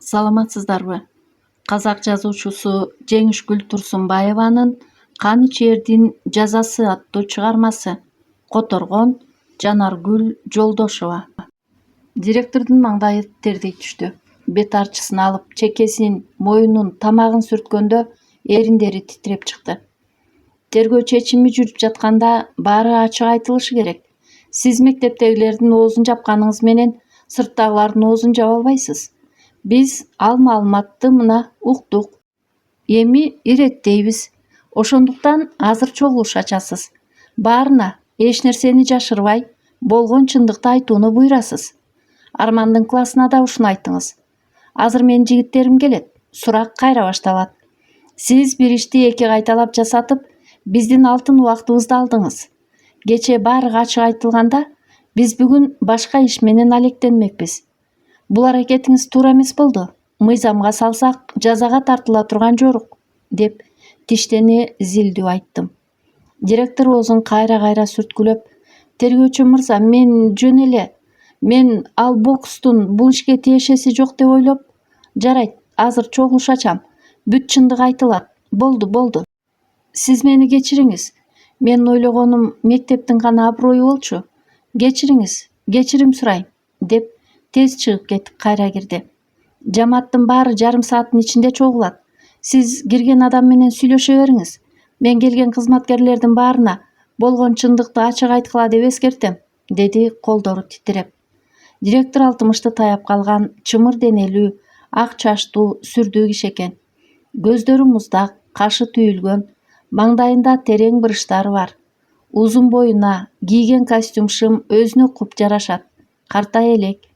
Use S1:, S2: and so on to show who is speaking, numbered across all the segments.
S1: Саламатсыздарбы? Казак жазуучусу Жеңишгүл Турсунбаеванын «Кан ичээрдин жазасы» аттуу чыгармасы. Которгон Жанаргүл Жолдошова. Директордун маңдайы тердей түштү. Бет арчысын алып, чекесин, моюнун, тамагын сүрткөндө эриндери титиреп чыкты. Тергөө чечими жүрүп жатканда баары ачык айтылышы керек. Сиз мектептегилердин оозун жапканыңыз менен сырттагылардын оозун жаба албайсыз. Биз ал маалыматты мына уктук. Эми иреттейбиз. Ошондуктан азыр чогулуш ачасыз. Баарына эч нерсени жашырбай, болгон чындыкты айтууну буйрасыз. Армандын классына да ушуну айтыңыз. Азыр менин жигиттерим келет. Сурак кайра башталат. Сиз бир ишти эки кайталап жасатып, биздин алтын убактыбызды алдыңыз. Кечээ баары ачык айтылганда, биз бүгүн башка иш менен алектенмекпиз. Бул аракетиңиз туура эмес болду. Мыйзамга салсак, жазага тартыла турган жорук, деп тиштене зилдүү айттым. Директор оозун кайра-кайра сүрткүлөп, тергөөчү мырза, мен ал бокстун бул ишке тиешеси жок деп ойлоп, жарайт, азыр чогулуш ачам. Бүт чындык айтылат. Болду. Сиз мени кечириңиз. Менин ойлогонум мектептин гана аброю болчу. Кечириңиз, кечирим сурайм, деп тез чыгып кетип кайра кирди. Жамааттын баары жарым сааттын ичинде чогулат. Сиз кирген адам менен сүйлөшө бериңиз. Мен келген кызматкерлердин баарына болгон чындыкты ачык айткыла деп эскертем, деди колдору титиреп. Директор алтымышты таяп калган, чымыр денелүү, ак чачтуу, сүрдүү киши экен. Көздөрү муздак, кашы түйүлгөн, маңдайында терең брыштары бар. Узун боюна, кийген костюм шым өзүнө куп жарашат. Картай элек.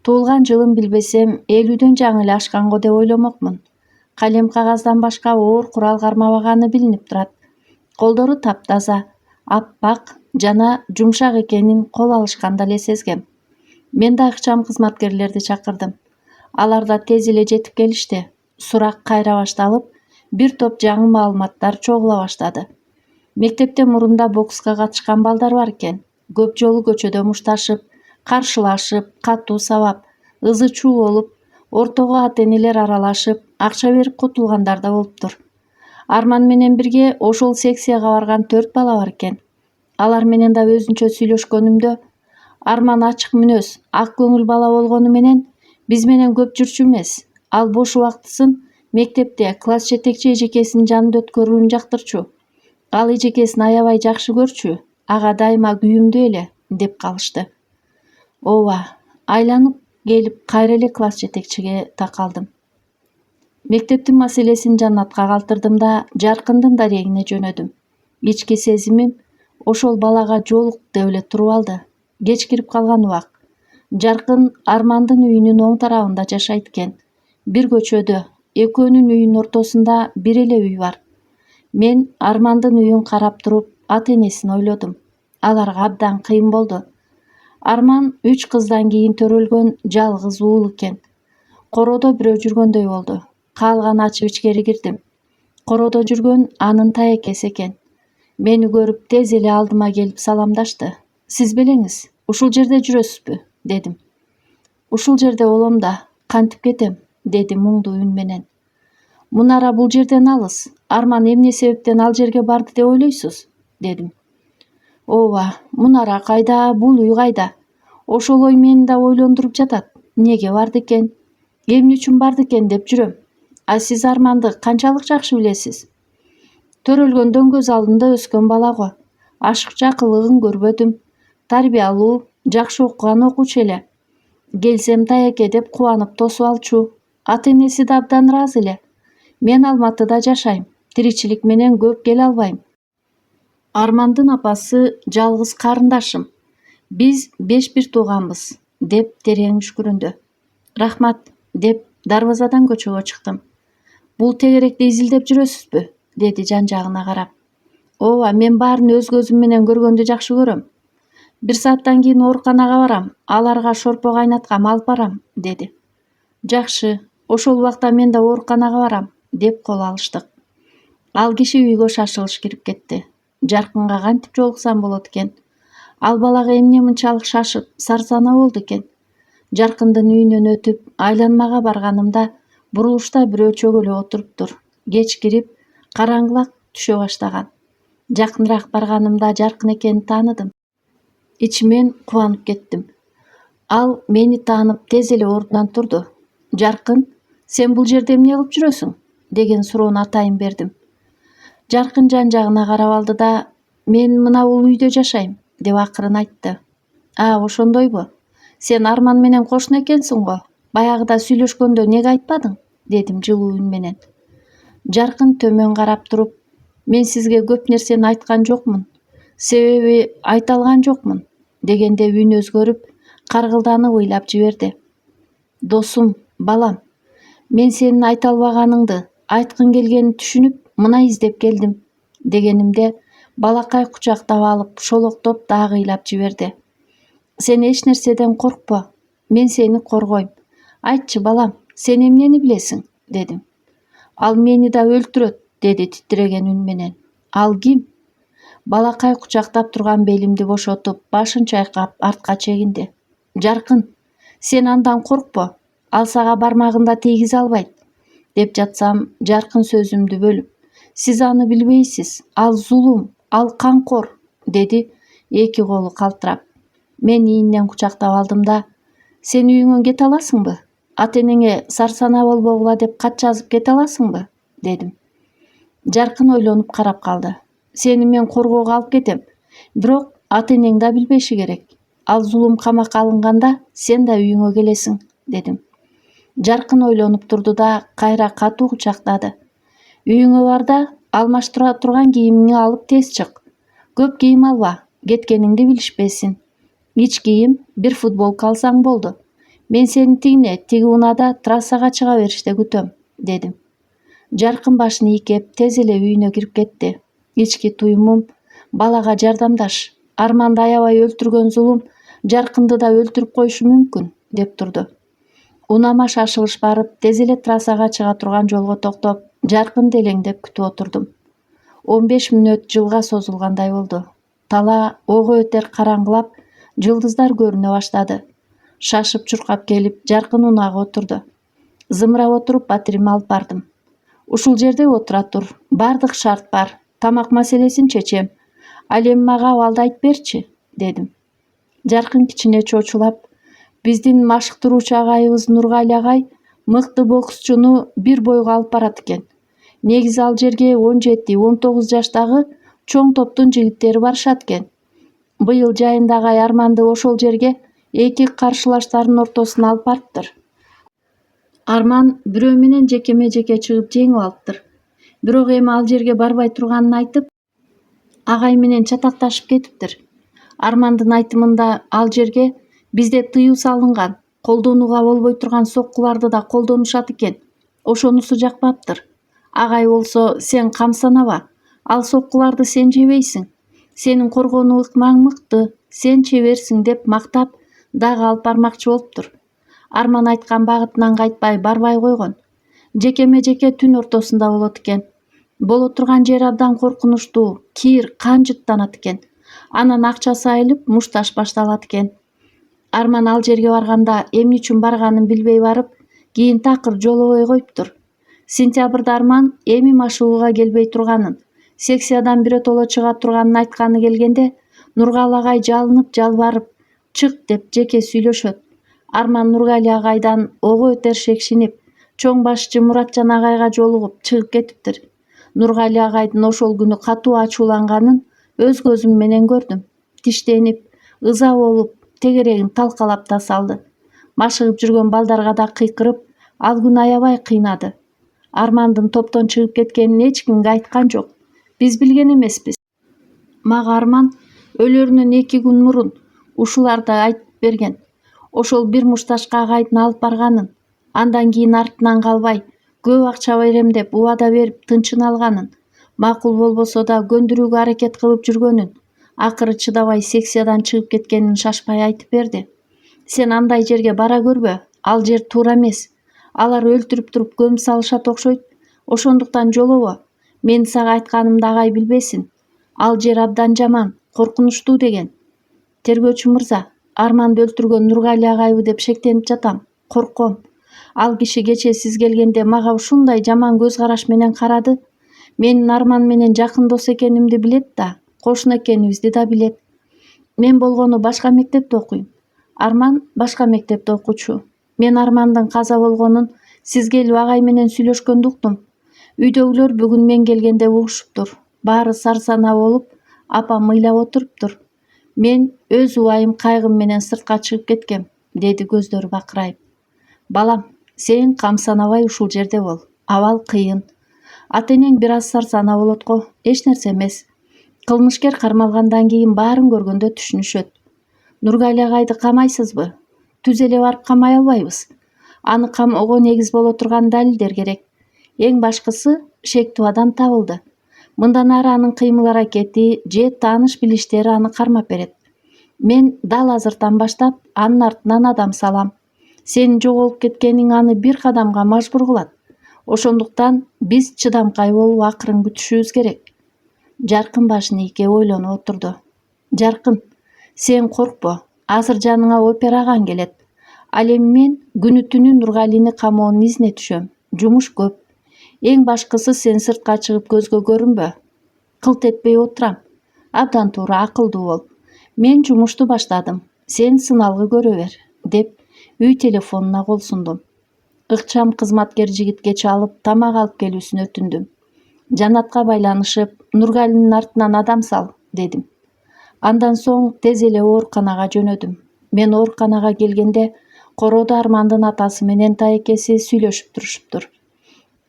S1: Туулган жылын билбесем, 50дөн жаңы эле ашканго деп ойломокмун. Калем кагаздан башка оор курал кармабаганы билинип турат. Колдору таптаза, аппак жана жумшак экенин кол алышканда эле сезгем. Мен да ыкчам кызматкерлерди чакырдым. Алар да тез эле жетип келишти. Сурак кайра башталып, бир топ жаңы маалыматтар чогула баштады. Мектепте мурунда бокска катышкан балдар бар экен. Көп жолу көчөдө мушташып, каршылашып, катуу сабап, ызы-чуу болуп, ортого ата-энелер аралашып, акча берип кутулгандар да болуптур. Арман менен бирге ошол секцияга барган 4 бала бар экен. Алар менен да өзүнчө сүйлөшкөнүмдө, Арман ачык мүнөз, ак көңүл бала болгону менен биз менен көп жүрчү эмес. Ал бош убактысын мектепте класс жетекчи эжекесинин жанында өткөрүүнү жактырчу. Ал эжекесин аябай жакшы көрчү, ага дайыма күйүмдүү эле, деп калышты. Ооба, айланып келип кайра эле класс жетекчиге такалдым. Мектептин маселесин Жаннатка калтырдым да Жаркындын дарегине жөнөдүм. Ички сезимим ошол балага жолук деп эле туруп алды. Кеч кирип калган убак. Жаркын Армандын үйүнүн оң тарабында жашайт экен. Бир көчөдө, экөөнүн үйүнүн ортосунда бир эле үй бар. Мен Армандын үйүн карап туруп, ата-энесин ойлодум. Аларга абдан кыйын болду. Арман 3 кыздан кийин төрөлгөн жалгыз уул экен. Короодо бирөө жүргөндөй болду. Каалган ачып ичкери кирдим. Короодо жүргөн анын таекеси экен. Мени көрүп тез эле алдыма келип саламдашты. Сиз белеңиз, ушул жерде жүрөсүзбү? Дедим. Ушул жерде болом да, кантип кетем, деди муңдуу үн менен. Мунара бул жерден алыс. Арман эмне себептен ал жерге барды деп ойлойсуз? Дедим. Ооба, Мунара кайда, бул үй кайда? Ошол ой мени да ойлондуруп жатат. Неге барды экен? Эмне үчүн барды экен деп жүрөм. А сиз Арманды канчалык жакшы билесиз? Төрөлгөндөн көз алдымда өскөн бала го. Ашыкча кылыгын көрбөдүм. Тарбиялуу, жакшы окуган окуучу эле. Келсем таеке деп кубанып тосуп алчу. Ата-энеси да абдан ыраазы эле. Мен Алматыда жашайм. Тиричилик менен көп келе албайм. Армандын апасы жалгыз карындашым. Биз 5 бир тууганбыз, деп терең үшкүрүндү. Рахмат, деп дарбазадан көчөгө чыктым. Бул тегеректи изилдеп жүрөсүзбү? Деди жан-жагына карап. Ооба, мен баарын өз көзүм менен көргөндү жакшы көрөм. 1 сааттан кийин ооруканага барам, аларга шорпо кайнаткам алып барам, деди. Жакшы, ошол убакта мен да ооруканага барам, деп кол алыштык. Ал киши үйгө шашылыш кирип кетти. Жаркынга кантип жолуксам болот экен? Ал балага эмне мынчалык шашып, сарсанаа болду экен? Жаркындын үйүнөн өтүп айланмага барганымда бурулушта бирөө чөгөлүп отуруптур. Кеч кирип, караңгылак түшө баштаган. Жакыныраак барганымда Жаркын экенин тааныдым. Ичимен кубанып кеттим. Ал мени таанып тез эле ордунан турду. «Жаркын, сен бул жерде эмне кылып жүрөсүң?» деген суроону атайын бердим. Жаркын жан-жагына карап алды да, «Мен мына бул үйдө жашайм» деп акырын айтты. Ошондойбу? Сен Арман менен кошуна экенсиң го. Баягыда сүйлөшкөндө неге айтпадың?» дедим жылуу үн менен. Жаркын төмөн карап туруп, «Мен сизге көп нерсени айткан жокмун. Себеби айта алган жокмун» дегенде үн өзгөрүп, каргылданып ыйлап жиберди. «Досум, балам, мен сенин айта албаганыңды, айткың келгенин түшүнүп, мына издеп келдим» дегенимде балакай кучактап алып, шолоктоп дагы ыйлап жиберди. «Сен эч нерседен коркпо. Мен сени коргойм. Айтчы, балам, сен эмнени билесиң?» дедим. «Ал мени да өлтүрөт», деди титиреген үн менен. «Ал ким?» Балакай кучактап турган белимди бошотуп, башын чайкап, артка чегинди. «Жаркын, сен андан коркпо. Ал сага бармагын да тийгизе албайт» деп жатсам, Жаркын сөзүмдү бөлүп, «Сиз аны билбейсиз. Ал зулум, ал камкор» деди, эки колу калтырап. Мен ийинен кучактап алдым да, «Сен үйүңө кете аласыңбы? Ата-энеңе сарсанаа болбогула деп кат жазып кете аласыңбы?» дедим. Жаркын ойлонуп карап калды. «Сени мен коргоого алып кетем. Бирок ата-энең да билбеши керек. Ал зулум камакка алынганда сен да үйүңө келесиң» дедим. Жаркын ойлонуп турду да кайра катуу кучактады. «Үйүңө бар да, алмаштыра турган кийимиңи алып тез чык. Көп кийим алба, кеткениңди билишпесин. Ич кийим, бир футболка алсаң болду. Мен сени тиги унаада трассага чыга бериште күтөм» дедим. Жаркын башын ийкеп, тез эле үйүнө кирип кетти. Ички туюмум «Балага жардамдаш. Арманды аябай өлтүргөн зулум Жаркынды да өлтүрүп коюшу мүмкүн» деп турду. Унама шашылыш барып, тез эле трассага чыга турган жолго токтоп, Жаркын делеңдеп күтүп отурдум. 15 мүнөт жылга созулгандай болду. Тала ого өтер караңгылап, жылдыздар көрүнө баштады. Шашып чуркап келип, Жаркын унаага отурду. Зымырап отуруп батиримди алып бардым. «Ушул жерде отура тур. Бардык шарт бар. Тамак маселесин чечем. Ал эми мага абалды айтып берчи» дедим. Жаркын кичине чочулап, «Биздин машыктыруучу агайыбыз Нургали агай мыкты боксчуну бир бойго алып барат экен. Негизи ал жерге 17-19 жаштагы чоң топтун жигиттери барышат экен. Быйыл жайында агай Арманды ошол жерге эки каршылаштардын ортосуна алып барыптыр. Арман бирөө менен жекеме-жеке чыгып жеңип алыптыр. Бирок эми ал жерге барбай турганын айтып, агай менен чатакташып кетиптир. Армандын айтымында ал жерге бизде тыюу салынган, колдонууга болбой турган соккуларды да колдонушат экен. Ошонусу жакпаптыр. Агай болсо, сен камсанаба. Ал соккуларды сен жебейсиң. Сенин коргонуу ыкмаң мыкты, сен чеберсиң деп мактап, дагы алып бармакчы болуптур. Арман айткан багытынан кайтпай барбай койгон. Жекеме-жеке түн ортосунда болот экен. Боло турган жери абдан коркунучтуу, кир, кан жыттанат экен. Анан акчасы айылып, мушташ башталат экен. Арман ал жерге барганда эмне үчүн барганын билбей барып, кийин такыр жолобой коюптур. Сентябрда Арман эми машыгууга келбей турганын, секциядан биротоло чыга турганын айтканы келгенде, Нургали агай жалынып, жалбарып, «Чык» деп жеке сүйлөшөт. Арман Нургали агайдан ого өтер шекшинип, чоң башчы Муратжан агайга жолугуп чыгып кетиптир. Нургали агайдын ошол күнү катуу ачууланганын өз көзүм менен көрдүм. Тиштенип, ыза болуп, тегерегин талкалап да салды. Машыгып жүргөн балдарга да кыйкырып, ал күн аябай кыйнады. Армандын топтон чыгып кеткенин эч кимге айткан жок. Биз билген эмеспиз. Мага Арман өлөрүнөн 2 күн мурун ушуларды айтып берген. Ошол бир мушташка агайдын алып барганын, андан кийин артынан калбай, көп акча берем деп убада берип тынчын алганын, макул болбосо да көндүрүүгө аракет кылып жүргөнүн, акыры чыдабай секциядан чыгып кеткенин шашпай айтып берди. Сен андай жерге бара көрбө, ал жер туура эмес. Алар өлтүрүп туруп көмүп салышат окшойт. Ошондуктан жолобо. Мен сага айтканымды агай билбесин. Ал жер абдан жаман, коркунучтуу деген. Тергөөчү мырза, Арманды өлтүргөн Нургали агайбы деп шектенип жатам. Корком. Ал киши кечээ сиз келгенде мага ушундай жаман көз караш менен карады. Менин Арман менен жакын дос экенимди билет да, кошуна экенибизди да билет. Мен болгону башка мектепте окуйм. Арман башка мектепте окуучу. Мен Армандын каза болгонун сиз келип агай менен сүйлөшкөндө уктум. Үйдөгүлөр бүгүн мен келгенде угушуптур. Баары сарсанаа болуп, апам ыйлап отуруптур. Мен өз убайым кайгым менен сыртка чыгып кеткем, деди көздөрү бакырайып. Балам, сен камсанабай ушул жерде бол. Абал кыйын. Ата-энең бир аз сарсанаа болот го, эч нерсе эмес. Кылмышкер кармалгандан кийин баарын көргөндө түшүнүшөт. Нургали агайды камайсызбы? Түз эле барып камай албайбыз. Аны камоого негиз боло турган далилдер керек. Эң башкысы шектүү адам табылды. Мындан ары анын кыймыл-аракети же тааныш-билиштери аны кармап берет. Мен дал азыртан баштап анын артынан адам салам. Сенин жоголуп кеткениң аны бир кадамга мажбур кылат. Ошондуктан биз чыдамкай болуп акырын күтүшүбүз керек. Жаркын башын ийкеп ойлонуп отурду. Жаркын, сен коркпо. Азыр жаныңа операган келет. Ал эми мен күнү-түнү Нургалини камоонун изине түшөм. Жумуш көп. Эң башкысы сен сыртка чыгып көзгө көрүнбө. Кылт этпей отурам. Абдан туура, акылдуу бол. Мен жумушту баштадым. Сен сыналгы көрө бер, деп үй телефонуна кол сундум. Ыкчам кызматкер жигитке чалып, тамак алып келүүсүн өтүндүм. Жанатка байланышып, Нургалинин артынан адам сал, дедим. Андан соң тез эле ооруканага жөнөдүм. Мен ооруканага келгенде короодо Армандын атасы менен тайекеси сүйлөшүп турушуптур.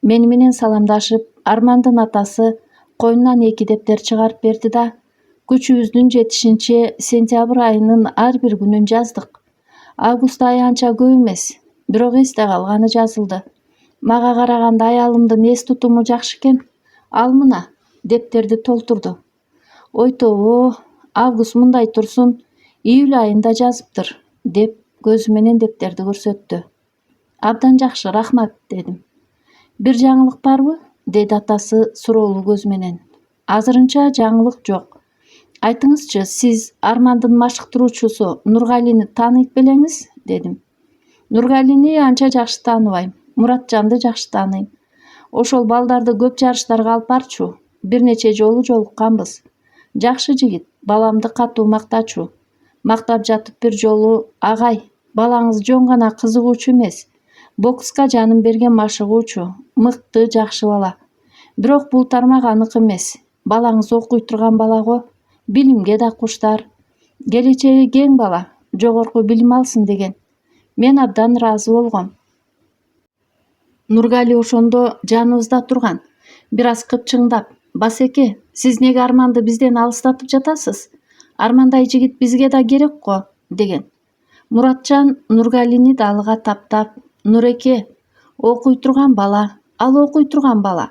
S1: Мени менен саламдашып, Армандын атасы койнунан 2 дептер чыгарып берди да, күчүбүздүн жетишинче сентябрь айынын ар бир күнүн жаздык. Август айы анча көп эмес, бирок эсте калганы жазылды. Мага караганда аялымдын эс тутуму жакшы экен. Ал мына дептерди толтурду. Ойтобо, август мындай турсун, июль айында жазыптыр, деп көзү менен дептерди көрсөттү. Абдан жакшы, рахмат, дедим. Бир жаңылык барбы? Деди атасы суроолуу көз менен. Азырынча жаңылык жок. Айтыңызчы, сиз Армандын машыктыруучусу Нургалини тааныйт белеңиз? Дедим. Нургалини анча жакшы тааныбайм. Муратжанды жакшы тааныйм. Ошол балдарды көп жарыштарга алып барчу. Бир нече жолу жолукканбыз. Жакшы жигит, баламды катуу мактачу. Мактап жатып бир жолу, агай, балаңыз жөн гана кызыгуучу эмес. Бокска жанын берген машыгуучу, мыкты, жакшы бала. Бирок бул тармак анык эмес. Балаңыз окуй турган бала го, билимге да куштар. Келечеги кең бала, жогорку билим алсын деген. Мен абдан ыраазы болгом. Нургали ошондо жаныбызда турган. Бир аз кыпчыңдап, басеке, сиз неге Арманды бизден алыстатып жатасыз? Армандай жигит бизге да керек го, деген. Муратжан Нургалини далыга таптап, Нуреке, окуй турган бала, ал окуй турган бала.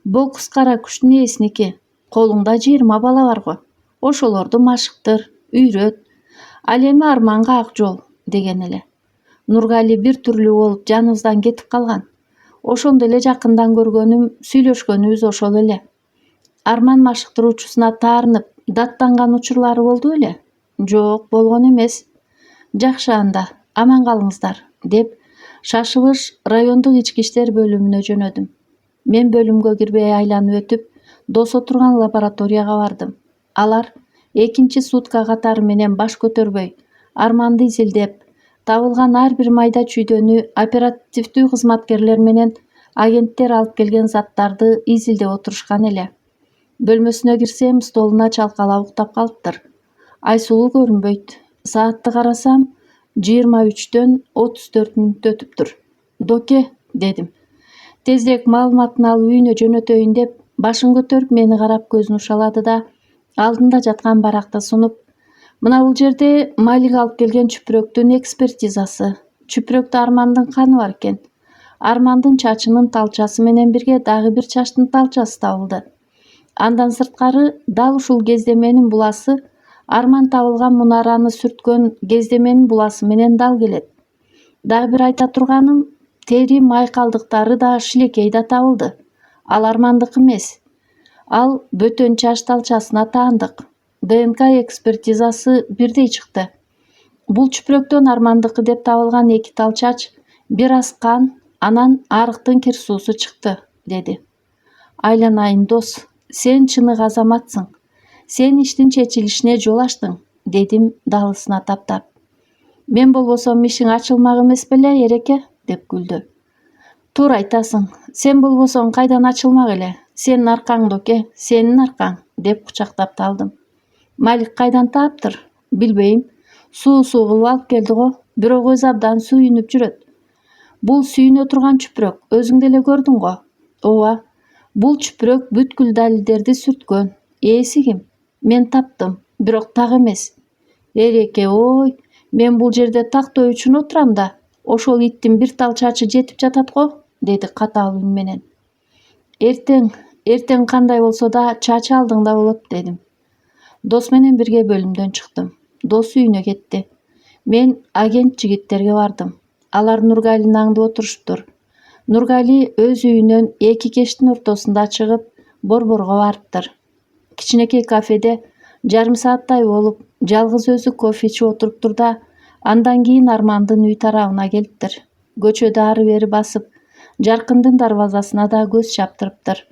S1: Бокс кара күчтүн ээсники. Колуңда 20 бала бар го. Ошолорду машыктыр, үйрөт. Ал эми Арманга ак жол, деген эле. Нургали бир түрлүү болуп жаныбыздан кетип калган. Ошондо эле жакындан көргөнүм, сүйлөшкөнүбүз ошол эле. Арман машыктыруучусуна таарынып, даттанган учурлары болду беле? Жок, болгон эмес. Жакшы анда, аман калыңыздар, деп шашылыш райондук ички иштер бөлүмүнө жөнөдүм. Мен бөлүмгө кирбей айланып өтүп, дос отурган лабораторияга бардым. Алар 2 сутка катары менен баш көтөрбөй, Арманды изилдеп, табылган ар бир майда чүйдөнү оперативдүү кызматкерлер менен агенттер алып келген заттарды изилдеп отурушкан эле. Бөлмөсүнө кирсем, столуна чалкалап уктап калыптыр. Айсулуу көрүнбөйт. Саатты карасам, 23-төн 34 мүнөт өтүптүр. Доке, дедим. Тезирээк маалыматын алып үйүнө жөнөтөйүн деп, башын көтөрүп мени карап көзүн ушалады да, алдында жаткан баракты сунуп, мына бул жерде Малик алып келген чүпүрөктүн экспертизасы. Чүпүрөктө Армандын каны бар экен. Армандын чачынын талчасы менен бирге дагы бир чачтын талчасы табылды. Андан сырткары, дал ушул кездеменин буласы Арман табылган мунараны сүрткөн кездеменин буласы менен дал келет. Дагы бир айта турганым, тери май калдыктары да шилекей да табылды. Ал Армандыкы эмес. Ал бөтөн чач талчасына таандык. ДНК экспертизасы бирдей чыкты. Бул чүпүрөктөн Армандыкы деп табылган 2 тал чач, бир аз кан, анан арыктын кир суусу чыкты, деди. Айланайын дос, сен чыныгы азаматсың. Сен иштин чечилишине жол ачтың, дедим далысына таптап. Мен болбосом ишиң ачылмак эмес беле, Эреке, деп күлдү. Туура айтасың, сен болбосоң кайдан ачылмак эле, сенин аркаң доке, сенин аркаң, деп кучактап талдым. Малик кайдан тааптыр? Билбейм. Суу кылып алып келди го, бирок өзү абдан сүйүнүп жүрөт. Бул сүйүнө турган чүпүрөк, өзүң деле көрдүң го. Ооба, бул чүпүрөк бүткүл далилдерди сүрткөн. Ээси ким? Мен таптым, бирок так эмес. Эреке, ой, мен бул жерде тактоо үчүн отурам да, ошол иттин бир тал чачы жетип жатат го, деди катаал үн менен. Эртең кандай болсо да чачы алдыңда болот, дедим. Дос менен бирге бөлүмдөн чыктым. Дос үйүнө кетти. Мен агент жигиттерге бардым. Алар Нургалини аңдып отуруштур. Нургали өз үйүнөн 2 кештин ортосунда чыгып, борборго барыптыр. Кичинекей кафеде жарым сааттай болуп, жалгыз өзү кофе ичип отуруптур да, андан кийин Армандын үй тарабына келиптир. Көчөдө ары-бери басып, Жаркындын дарбазасына да көз чаптырыптыр.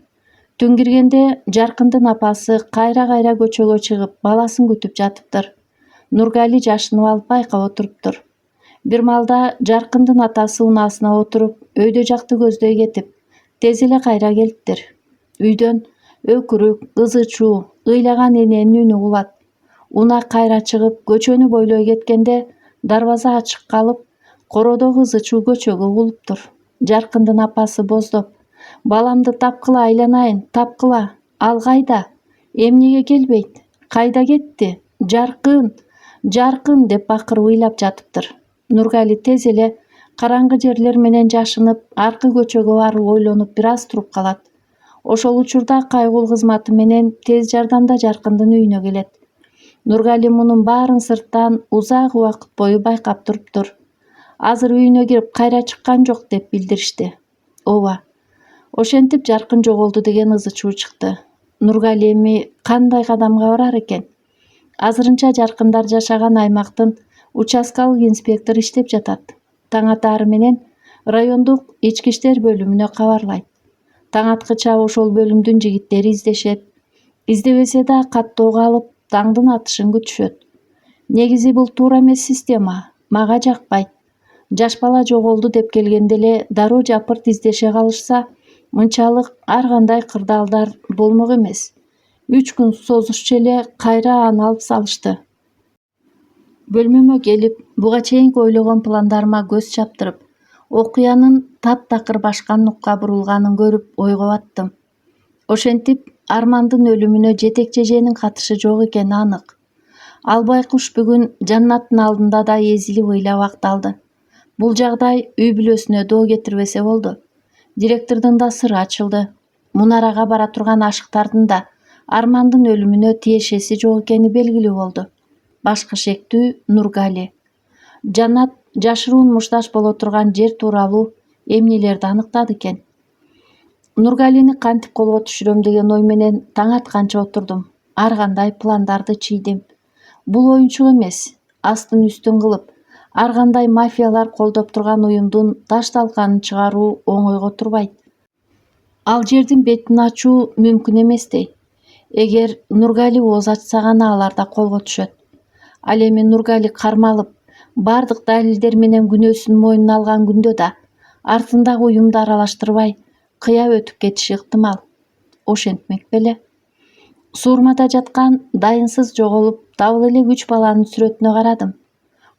S1: Түн киргенде Жаркындын апасы кайра-кайра көчөгө чыгып, баласын күтүп жатыптыр. Нургали жашынып алып байкап отуруптур. Бир малда Жаркындын атасы унаасына отуруп, өйдө жакты көздөй кетип, тез эле кайра келиптир. Үйдөн өкүрүк, ызы-чуу, ыйлаган эненин үнү угулат. Унаа кайра чыгып, көчөнү бойлой кеткенде дарбаза ачык калып, кородогу ызы-чуу көчөгө угулуптур. Жаркындын апасы боздоп: «Баламды тапкыла, айланайын, тапкыла. Ал кайда? Эмнеге келбейт? Кайда кетти? Жаркын, Жаркын!» деп бакырып ыйлап жатыптыр. Нургали тез эле караңгы жерлер менен жашынып, аркы көчөгө барып ойлонуп бир аз туруп калат. Ошол учурда кайгул кызматы менен тез жардамда Жаркындын үйүнө келет. Нургали мунун баарын сырттан узак убакыт бою байкап туруптур. Азыр үйүнө кирип кайра чыккан жок, деп билдиришти. Ооба. Ошентип Жаркын жоголду деген ызы-чуу чыкты. Нургали эми кандай кадамга барар экен? Азырынча Жаркындар жашаган аймактын участкалык инспектору иштеп жатат. Таң атаары менен райондук ички иштер бөлүмүнө кабарлайт. Таң аткыча ошол бөлүмдүн жигиттери издешет. Издебесе да каттоого алып, таңдын атышын күтүшөт. Негизи бул туура эмес система, мага жакпайт. Жаш бала жоголду деп келгенде эле дароо жапырт издеше калышса, мынчалык ар кандай кырдаалдар болмок эмес. 3 күн созушчу эле кайра аны алып салышты. Бөлмөмө келип, буга чейинки ойлогон пландарыма көз чаптырып, окуянын таптакыр башка нукка бурулганын көрүп ойго баттым. Ошентип, Армандын өлүмүнө жетек-жеженин катышы жок экени анык. Ал байкуш бүгүн Жаннаттын алдында да эзилип ыйлап акталды. Бул жагдай үй бүлөсүнө доо кетирбесе болду. Директордун да сыры ачылды. Мунарага бара турган ашыктардын да Армандын өлүмүнө тиешеси жок экени белгилүү болду. Башкы шектүү Нургали. Жаннат жашыруун мушташ боло турган жер тууралуу эмнелерди аныктады экен. Нургалини кантип колго түшүрөм деген ой менен таң атканча отурдум. Ар кандай пландарды чийдим. Бул оюнчук эмес, астын үстүн кылып, ар кандай мафиялар колдоп турган уюмдун таш-талканын чыгаруу оңойго турбайт. Ал жердин бетин ачуу мүмкүн эместей. Эгер Нургали ооз ачса гана алар да колго түшөт. Ал эми Нургали кармалып, бардык далилдер менен күнөөсүн мойнуна алган күндө да артындагы уюмду аралаштырбай кыяп өтүп кетиши ыктымал. Ошентмек беле? Суурмада жаткан дайынсыз жоголуп дабыл эле 3 баланын сүрөтүнө карадым.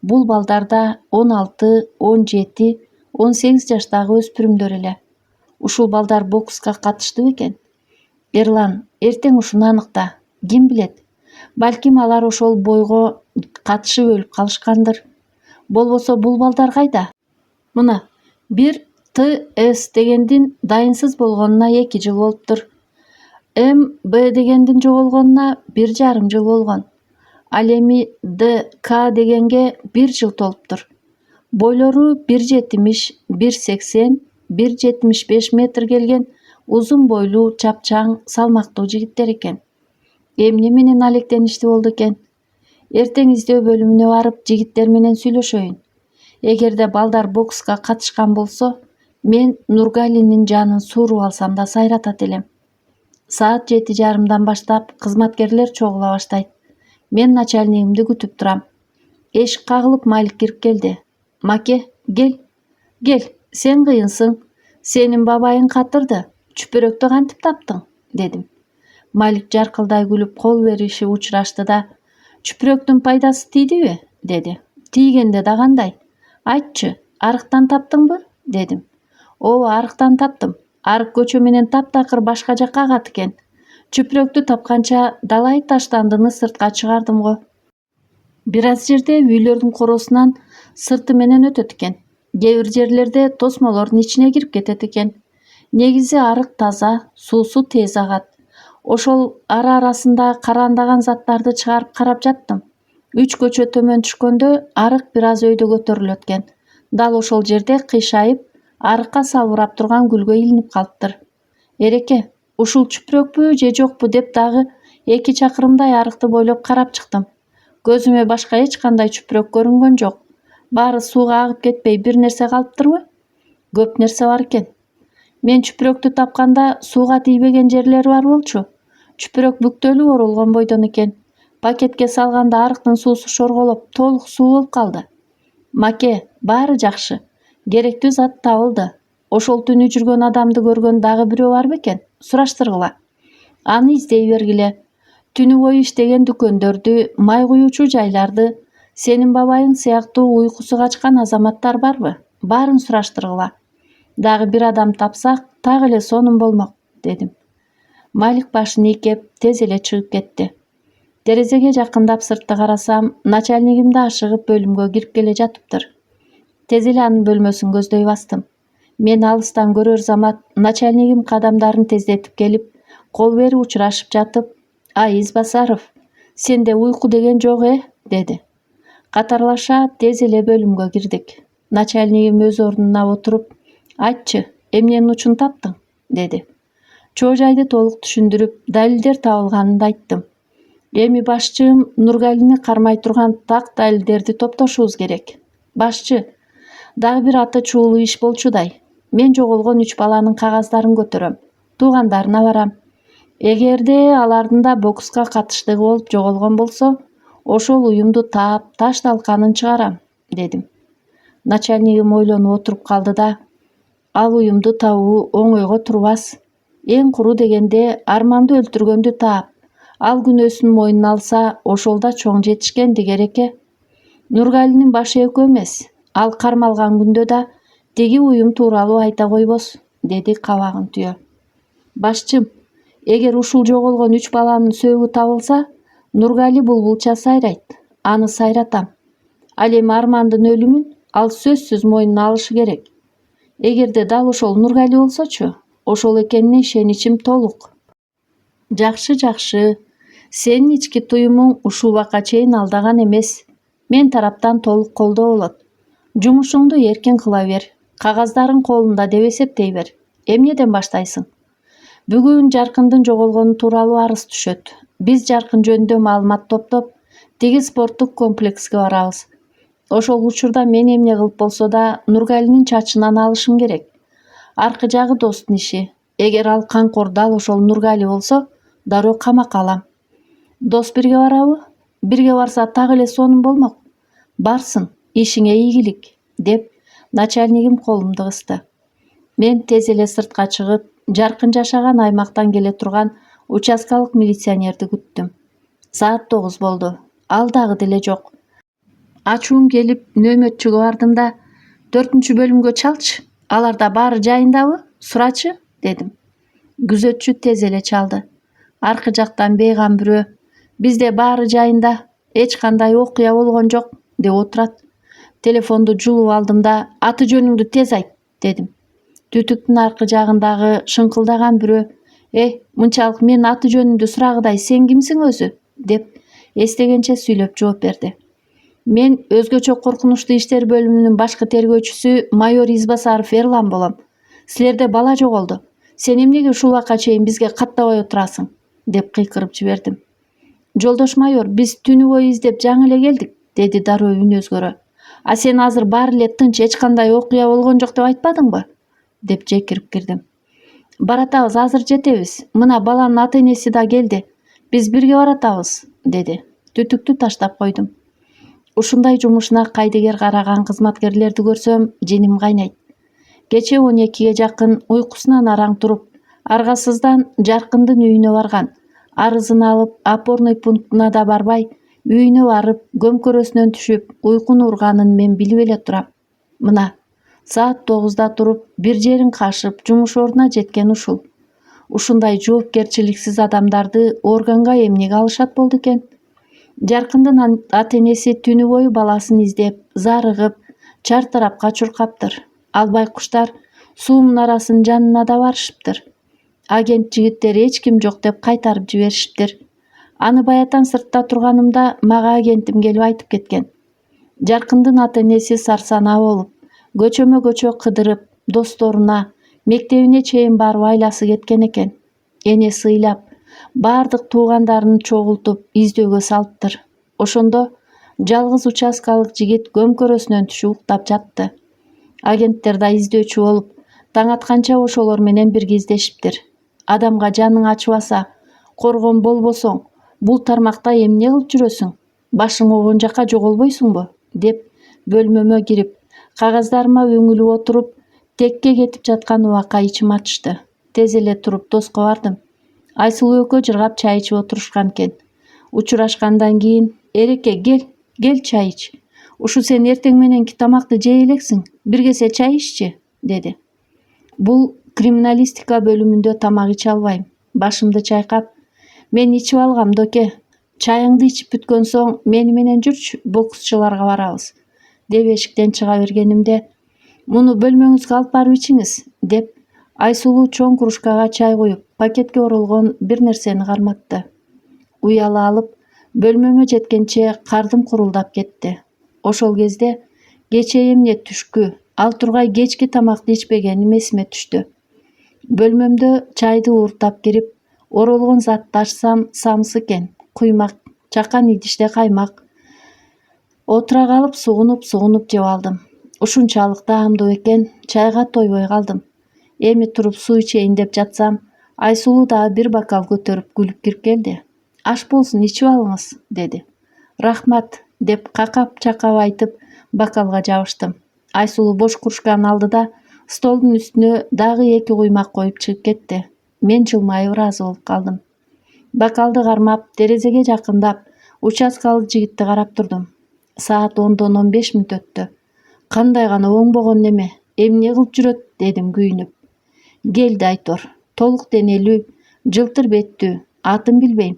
S1: Бул балдар да 16, 17, 18 жаштагы өспүрүмдөр эле. Ушул балдар бокска катыштыбы экен? Эрлан, эртең ушуну аныкта. Ким билет? Балким алар ошол бойго катышып өлүп калышкандыр. Болбосо бул балдар кайда? Мына, бир ТС дегендин дайынсыз болгонуна 2 жыл болуптур. МБ дегендин жоголгонуна 1,5 жыл болгон. Ал эми ДК дегенге 1 жыл толуптур. Бойлору 1,70, 1,80, 1,75 метр келген узун бойлуу, чапчаң, салмактуу жигиттер экен. Эмне менен алектеништи болду экен? Эртең издөө бөлүмүнө барып жигиттер менен сүйлөшөйүн. Эгерде балдар бокска катышкан болсо, мен Нургалинин жанын сууруп алсам да сайратат элем. Саат 7:30 баштап кызматкерлер чогула баштайт. Мен начальнигимди күтүп турам. Эшик кагылып Малик кирип келди. Маке, кел, сен кыйынсың. Сенин бабайың катырды. Чүпүрөктү кантип таптың? Дедим. Малик жаркылдай күлүп кол бериши учурашты да, чүпүрөктүн пайдасы тийдиби? Деди. Тийгенде да кандай? Айтчы, арыктан таптыңбы? Дедим. Ооба, арыктан таптым. Арык көчө менен таптакыр башка жакка агат экен. Чүпүрөктү тапканча далай таштандыны сыртка чыгардым го. Бир аз жерде үйлөрдүн коросунан сырты менен өтөт экен. Кээ бир жерлерде тосмолордун ичине кирип кетет экен. Негизи арык таза, суусу тез агат. Ошол ара-арасында карандаган заттарды чыгарып карап жаттым. 3 көчө төмөн түшкөндө арык бир аз өйдө көтөрүлөт экен. Дал ошол жерде кыйшайып, арыкка салбырап турган гүлгө илинип калыптыр. Эреке, ушул чүпүрөкпү же жокпу деп дагы 2 чакырымдай арыкты бойлоп карап чыктым. Көзүмө башка эч кандай чүпүрөк көрүнгөн жок. Баары сууга агып кетпей бир нерсе калыптырбы? Көп нерсе бар экен. Мен чүпүрөктү тапканда сууга тийбеген жерлери бар болчу. Чүпүрөк бүктөлүп оролгон бойдон экен. Пакетке салганда арыктын суусу шорголоп, толук суу болуп калды. Маке, баары жакшы. Керектүү зат табылды. Ошол түнү жүргөн адамды көргөн дагы бирөө бар бекен? Сураштыргыла. Аны издей бергиле. Түнү бою иштеген дүкөндөрдү, май куюучу жайларды, сенин бабайың сыяктуу уйкусу качкан азаматтар барбы? Баарын сураштыргыла. Дагы бир адам тапсак, так эле сонун болмок, дедим. Малик башын ийкеп, тез эле чыгып кетти. Терезеге жакындап сыртты карасам, начальнигим да ашыгып бөлүмгө кирип келе жатыптыр. Тез эле анын бөлмөсүн көздөй бастым. Мен алыстан көрөр замат начальнигим кадамдарын тездетип келип, кол берип учурашып жатып, «Ай, Избасаров, сенде уйку деген жок деди. Катарлаша тез эле бөлүмгө кирдик. Начальнигим өз ордуна отуруп, «Айтчы, эмненин учун таптың?» деди. Чоо жайды толук түшүндүрүп, далилдер табылганын айттым. Эми башчым Нургалини кармай турган так далилдерди топтошубуз керек. Башчы, дагы бир аты чуулуу иш болчудай. Мен жоголгон 3 баланын кагаздарын көтөрөм. Туугандарына барам. Эгерде алардын да бокска катыштыгы болуп жоголгон болсо, ошол уюмду таап, таш талканын чыгарам, дедим. Начальнигим ойлонуп отуруп калды да, ал уюмду табуу оңойго турбас. Эң куру дегенде Арманды өлтүргөндү таап, ал күнөөсүн мойнуна алса, ошол да чоң жетишкенди кереке. Нургалинин башы экөө эмес. Ал кармалган күндө да тиги уюм тууралуу айта койбос, деди кабагын түйө. Башчым, эгер ушул жоголгон 3 баланын сөөгү табылса, Нургали булбулча сайрайт. Аны сайратам. Ал эми Армандын өлүмүн ал сөзсүз мойнуна алышы керек. Эгерде дал ошол Нургали болсочу, ошол экенине ишеничим толук. Жакшы. Сенин ички туюмуң ушул убакка чейин алдаган эмес. Мен тараптан толук колдоо болот. Жумушуңду эркин кыла бер. Кагаздарың колунда деп эсептей бер. Эмнеден баштайсың? Бүгүн Жаркындын жоголгону тууралуу арыз түшөт. Биз Жаркын жөнүндө маалымат топтоп, тиги спорттук комплекске барабыз. Ошол учурда мен эмне кылып болсо да Нургалинин чачынан алышым керек. Аркы жагы достун иши. Эгер ал канкор дал ошол Нургали болсо, дароо камакка алам. Дос бирге барабы? Бирге барса так эле сонун болмок. Барсын, ишиңе ийгилик, деп начальнигим колумду кысты. Мен тез эле сыртка чыгып, Жаркын жашаган аймактан келе турган участкалык милиционерди күттүм. Саат 9 болду. Ал дагы деле жок. Ачуум келип нөөмөтчүгө бардым да, 4 бөлүмгө чалчы, аларда баары жайындабы? Сурачы, дедим. Күзөтчү тез эле чалды. Аркы жактан бейгам бирөө, бизде баары жайында, эч кандай окуя болгон жок, деп отурат. Телефонду жулуп алдым да, аты жөнүңдү тез айт, дедим. Түтүктүн аркы жагындагы шыңкылдаган бирөө, мынчалык мен аты жөнүмдү сурагыдай сен кимсиң өзү? Деп эстегенче сүйлөп жооп берди. Мен өзгөчө коркунучтуу иштер бөлүмүнүн башкы тергөөчүсү майор Избасаров Эрлан болом. Силерде бала жоголду. Сен эмнеге ушул убакка чейин бизге каттабай отурасың? Деп кыйкырып жибердим. Жолдош майор, биз түнү бою издеп жаңы эле келдик, деди дароо үн өзгөрө. А сен азыр баары эле тынч, эч кандай окуя болгон жок деп айтпадыңбы? Деп жекирип кирдим. Баратабыз, азыр жетебиз. Мына баланын ата-энеси да келди. Биз бирге баратабыз, деди. Түтүктү таштап койдум. Ушундай жумушуна кайдыгер караган кызматкерлерди көрсөм, женим кайнайт. Кече 12-ге жакын уйкусунан араң туруп, аргасыздан Жаркындын үйүнө барган. Арызын алып, опорный пунктуна да барбай, үйүнө барып, көмкөрөсүнөн түшүп, уйкуну урганын мен билип эле турам. Мына, саат 9-да туруп, бир жерин кашып, жумуш ордуна жеткен ушул. Ушундай жоопкерчиликсиз адамдарды органга эмнеге алышат болду экен? Жаркындын ата-энеси түнү бою баласын издеп, зарыгып, чартарапка чуркаптыр. Ал байкуштар суунун арасын жанына да барышыптыр. Агент жигиттер эч ким жок деп кайтарып жиберишиптир. Аны баятан сыртта турганымда мага агентим келип айтып кеткен. Жаркындын ата-энеси сарсанаа болуп, көчөмө көчө кыдырып, досторуна, мектебине чейин барып айласы кеткен экен. Энеси ыйлап, баардык туугандарын чогултуп издөөгө салыптыр. Ошондо жалгыз участкалык жигит көмкөрөсүнөн түшүп уктап жатты. Агенттер да издөчү болуп, таң атканча ошолор менен бирге издешиптир. Адамга жаның ачыбаса, коргон болбосоң, бул тармакта эмне кылып жүрөсүң? Башың огон жака жоголбойсуңбу? Деп бөлмөмө кирип, кагаздарыма өңүлүп отуруп, текке кетип жаткан убакка ичим ачышты. Тез эле туруп доско бардым. Айсулуу экөө жыргап чай ичип отурушкан экен. Учурашкандан кийин, Эреке, кел чай ич. Ушу сен эртең мененки тамакты жей элексиң, бир кесе чай иччи, деди. Бул криминалистика бөлүмүндө тамак иче албайм. Башымды чайкап, мен ичип алгам, доке. Чайыңды ичип бүткөн соң мени менен жүрчү, боксчуларга барабыз, деп эшиктен чыга бергенимде, муну бөлмөңүзгө алып барып ичиңиз, деп Айсулуу чоң кружкага чай куюп, пакетке оролгон бир нерсени карматты. Уяла алып, бөлмөмө жеткенче кардым курулдап кетти. Ошол кезде кечээ эмне түшкү, ал тургай кечки тамакты ичпегеним эсиме түштү. Бөлмөмдө чайды ууртап кирип, оролгон затты ачсам, самсы экен, куймак, чакан идиште каймак. Отура калып, сугунуп жеп алдым. Ушунчалык даамдуу экен, чайга тойбой калдым. Эми туруп суу ичейин деп жатсам, Айсулуу дагы бир бокал көтөрүп күлүп кирип келди. Аш болсун, ичип алыңыз, деди. Рахмат, деп какап-чакап айтып, бокалга жабыштым. Айсулуу бош кружканы алды да, столдун үстүнө дагы 2 куймак коюп чыгып кетти. Мен жылмайып ыраазы болуп калдым. Бокалды кармап, терезеге жакындап, участкалык жигитти карап турдум. Саат 10дон 15 мүнөт өттү. Кандай гана оңбогон неме, эмне кылып жүрөт, дедим күйүнүп. Келди Айтор, толук денелүү, жылтыр беттүү, атын билбейм,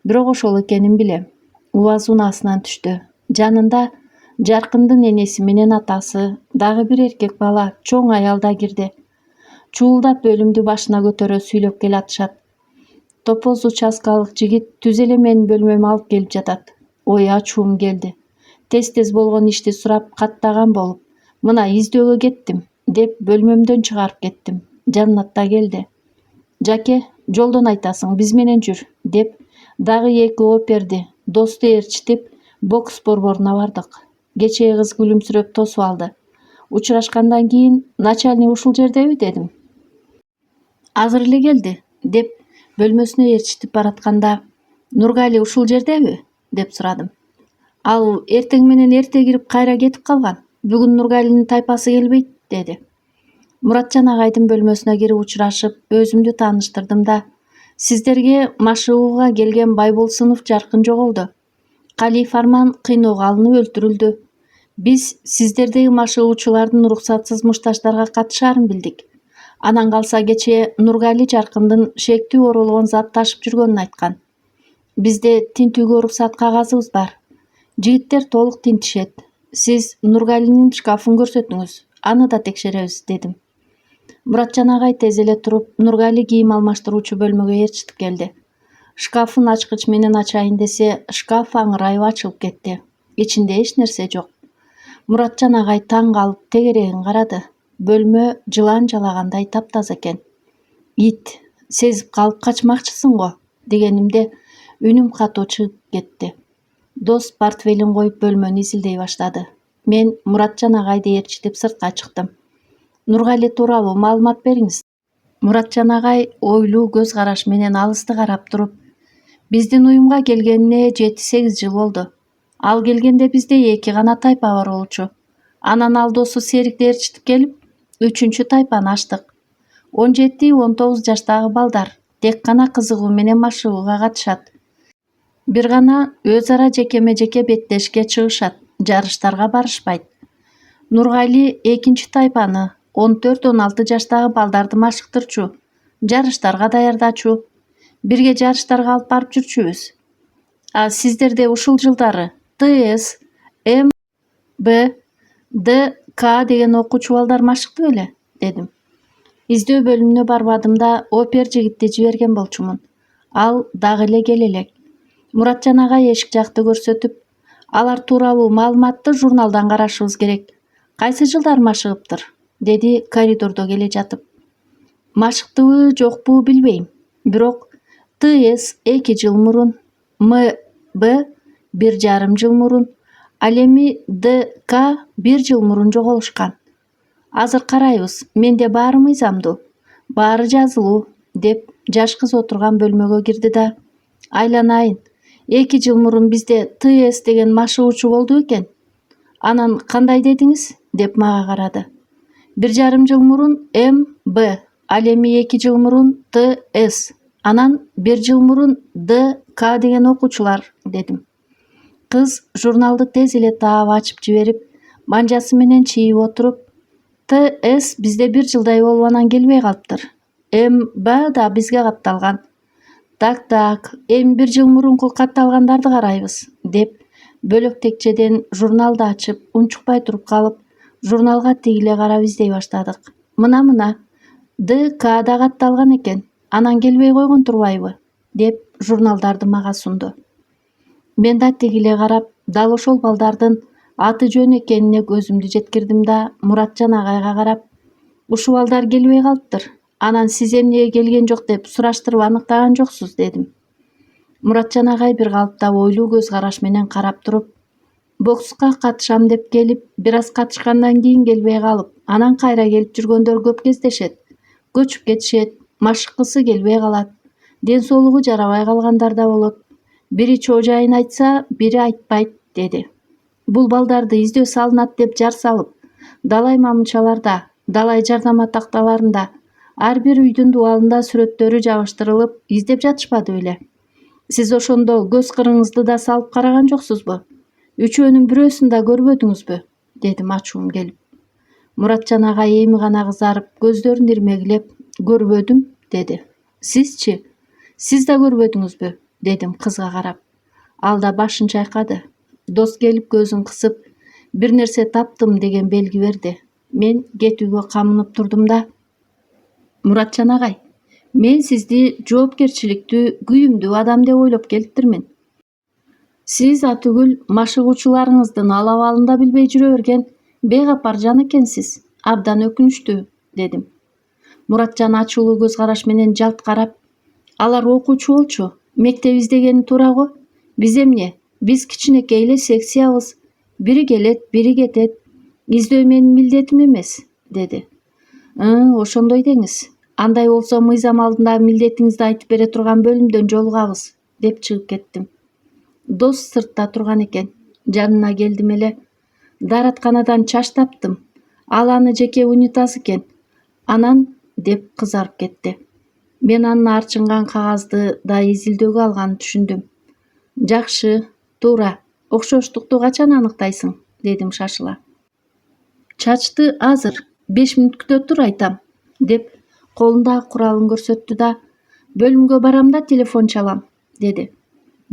S1: бирок ошол экенин билем. Убаз унаасынан түштү. Жанында Жаркындын энеси менен атасы, дагы бир эркек бала, чоң аял да кирди. Чуулдап бөлүмдү башына көтөрө сүйлөп келатышат. Топоз участкалык жигит түз эле менин бөлмөмө алып келип жатат. Ой, ачуум келди. Тез болгон ишти сурап каттаган болуп, мына издөөгө кеттим, деп бөлмөмдөн чыгарып кеттим. Жаннат да келди. Жаке, жолдон айтасың, биз менен жүр, деп дагы 2 оперди, досту ээрчитип, бокс борборуна бардык. Кечээ кыз күлүмсүрөп тосуп алды. Учурашкандан кийин, начальник ушул жердеби, дедим. Азыр эле келди, деп бөлмөсүнө ээрчитип баратканда, Нургали ушул жердеби, деп сурадым. Ал эртең менен эрте кирип кайра кетип калган. Бүгүн Нургалинин тайпасы келбейт, деди. Муратжан агайдын бөлмөсүнө кирип учурашып, өзүмдү тааныштырдым да, сиздерге машыгууга келген Байболсунов Жаркын жоголду. Калиев Арман кыйноого алынып өлтүрүлдү. Биз сиздердеги машыгуучулардын уруксатсыз мушташтарга катышаарын билдик. Анан калса кечээ Нургали Жаркындын шектүү оролгон зат ташып жүргөнүн айткан. Бизде тинтүүгө уруксат кагазыбыз бар. Жигиттер толук тинтишет. Сиз Нургалинин шкафын көрсөтүңүз, аны да текшеребиз, дедим. Муратжан агай тез эле туруп, Нургали кийим алмаштыруучу бөлмөгө ээрчитип келди. Шкафын ачкыч менен ачайын десе, шкаф аңырайып ачылып кетти. Ичинде эч нерсе жок. Муратжан агай таң калып, тегерегин карады. Бөлмө жылан жалагандай таптаза экен. Ит, сезип калып качмакчысың го, дегенимде, Үнүм катуу чыгып кетти. Дос портфелин коюп бөлмөнү изилдей баштады. Мен Муратжан агайды ээрчитип сыртка чыктым. Нургали тууралуу маалымат бериңиз. Муратжан агай ойлуу көз караш менен алысты карап туруп, биздин уюмга келгенине 7-8 жыл болду. Ал келгенде бизде 2 гана тайпа бар болчу. Анан ал досу Серикти ээрчитип келип, 3-чү тайпаны ачтык. 17-19 жаштагы балдар тек гана кызыгуу менен машыгууга катышат. Бир гана өз ара жекеме-жеке беттешке чыгышат, жарыштарга барышпайт. Нургали 2-чү тайпаны 14-16 жаштагы балдарды машыктырчу, жарыштарга даярдачу. Бирге жарыштарга алып барып жүрчүбүз. А сиздерде ушул жылдары ТС, М, Б, Д, К деген окуучу балдар машыкты беле? Дедим. Издөө бөлүмүнө барбадым да опер жигитти жиберген болчумун. Ал дагы эле келе элек. Муратжан агай эшик жакты көрсөтүп, алар тууралуу маалыматты журналдан карашыбыз керек. Кайсы жылдар машыгыптыр? Деди коридордо келе жатып. Машыктыбы, жокпу билбейм. Бирок ТС 2 жыл мурун, М, Б 1,5 жыл мурун, ал эми Д, К 1 жыл мурун жоголушкан. Азыр карайбыз, менде баары мыйзамдуу, баары жазылуу, деп жаш кыз отурган бөлмөгө кирди да, айланайын, 2 жыл мурун бизде ТС деген машыгуучу болду экен. Анан кандай дедиңиз? Деп мага карады. 1,5 жыл мурун М, Б, ал эми 2 жыл мурун ТС, анан 1 жыл мурун Д, К деген окуучулар, дедим. Кыз журналды тез эле таап ачып жиберип, манжасы менен чийип отуруп, ТС бизде 1 жылдай болуп анан келбей калыптыр. М, Б да бизге катталган. Так, эми 1 жыл мурунку катталгандарды карайбыз, деп бөлөк текчеден журналды ачып, унчукпай туруп калып, журналга тигиле карап издей баштадык. Мына, Д, К да катталган экен. Анан келбей койгон турбайбы? Деп журналдарды мага сунду. Мен да тигиле карап, дал ошол балдардын аты жөн экенине көзүмдү жеткирдим да Муратжан агайга карап, ушул балдар келбей калыптыр. Анан сиз эмнеге келген жок деп сураштырып аныктаган жоксуз, дедим. Муратжан агай бир калыпта ойлуу көз караш менен карап туруп, бокска катышам деп келип, бир аз катышкандан кийин келбей калып, анан кайра келип жүргөндөр көп кездешет. Көчүп кетишет, машыккысы келбей калат. Ден соолугу жарабай калгандар да болот. Бири чоо-жайын айтса, бири айтпайт, деди. Бул балдарды издөө салынат деп жар салып, далай мамынчаларда, далай жардама такталарында, ар бир үйдүн дубалында сүрөттөрү жабыштырылып, издеп жатышпады беле? Сиз ошондо көз кырыңызды да салып караган жоксузбу? Үчөөнүн бирөөсүн да көрбөдүңүзбү? Дедим ачуум келип. Муратжан агай эми гана кызарып, көздөрүн ирмегилеп, көрбөдүм, деди. Сизчи? Сиз да көрбөдүңүзбү? Дедим кызга карап. Ал да башын чайкады. Дос келип көзүн кысып, бир нерсе таптым деген белги берди. Мен кетүүгө камынып турдум да, Муратжан агай, мен сизди жоопкерчиликтүү, күйүмдүү адам деп ойлоп келиптирмин. Сиз атүгүл машыгуучуларыңыздын ал абалында билбей жүрө берген бейкапар жан экенсиз. Абдан өкүнүчтүү, дедим. Муратжан ачуулуу көз караш менен жалт карап, алар окуучу болчу, мектеп издегени туура го. Биз эмне? Биз кичинекей эле секциябыз. Бири келет, бири кетет. Издөө менин милдетим эмес, деди. Ошондой деңиз. Андай болсо мыйзам алдындагы милдетиңизди айтып бере турган бөлүмдөн жолугабыз, деп чыгып кеттим. Дос сыртта турган экен. Жанына келдим эле. Дааратканадан чач таптым. Ал аны жеке унитаз экен. Анан, деп кызарып кетти. Мен анын арчынган кагазды да изилдөөгө алганын түшүндүм. Жакшы, туура. Окшоштукту качан аныктайсың? Дедим шашыла. Чачты азыр, 5 мүнөт күтө тур, айтам, деп колундагы куралын көрсөттү да, бөлүмгө барам да телефон чалам, деди.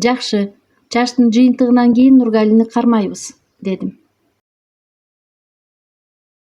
S1: Жакшы, чачтын жыйынтыгынан кийин Нургалини кармайбыз, дедим.